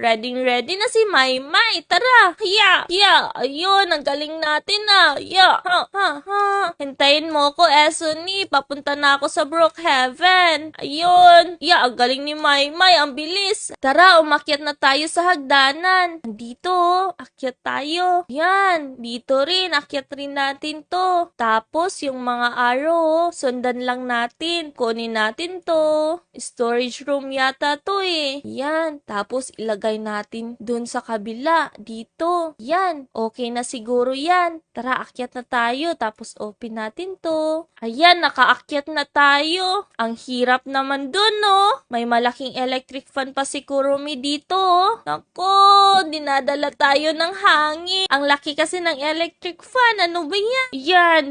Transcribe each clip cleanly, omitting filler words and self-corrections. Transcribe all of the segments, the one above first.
Ready na si Maymay. Tara. Ya. Ayun, ang galing natin ah. Ya. Ha. Hintayin mo ko, Esuni. Papunta na ako sa Brookhaven. Ayun. Ya, ang galing ni Maymay. Ang bilis. Tara, umakyat na tayo sa hagdanan. Dito, akyat tayo. Yan. Dito rin. Akyat rin natin to. Tapos, yung mga arrow, sundan lang natin. Kunin natin to. Storage room yata to eh. Yan. Tapos, ilagay natin dun sa kabila. Dito. Yan. Okay na siguro yan. Tara, akyat na tayo. Tapos, open natin to. Ayan, nakaakyat na tayo. Ang hirap naman dun, no? May malaking electric fan pa si Kurumi dito. Nako, dinadala tayo ng hangin. Ang laki kasi ng electric fan. Ano ba yan? Yan.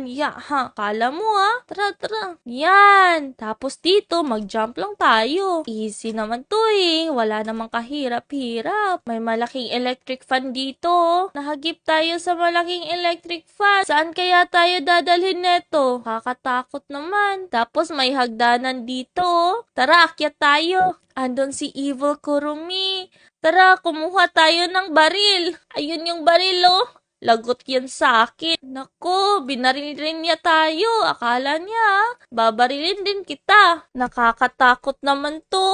Kala mo Tara. Yan. Tapos dito, mag-jump lang tayo. Easy naman to eh. Wala namang kahirap-hirap. May malaking electric fan dito. Nahagip tayo sa malaking electric fan. Saan kaya tayo dadalhin neto? Kakatakot naman. Tapos may hagdanan dito. Tara, akyat tayo. Andon si Evil Kurumi. Tara, kumuha tayo ng baril. Ayun yung baril Lagot yan sa akin. Naku, binaril rin niya tayo. Akala niya, babarilin din kita. Nakakatakot naman to.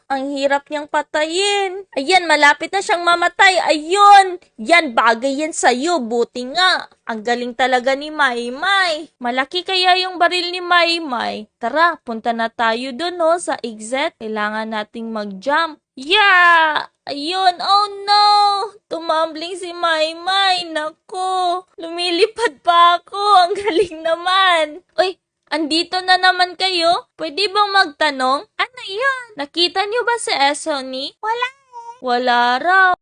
Ang hirap niyang patayin. Ayan, malapit na siyang mamatay. Ayun! Yan, bagay yan sa'yo. Buti nga. Ang galing talaga ni Maymay. Malaki kaya yung baril ni Maymay. Tara, punta na tayo dun sa exit. Kailangan nating mag-jump. Yeah! Ayun, oh no! Tumambling si Maymay. Naku, lumilipad pa ako. Ang galing naman. Uy, andito na naman kayo? Pwede bang magtanong? Ano yan? Nakita niyo ba si Esoni? Wala raw.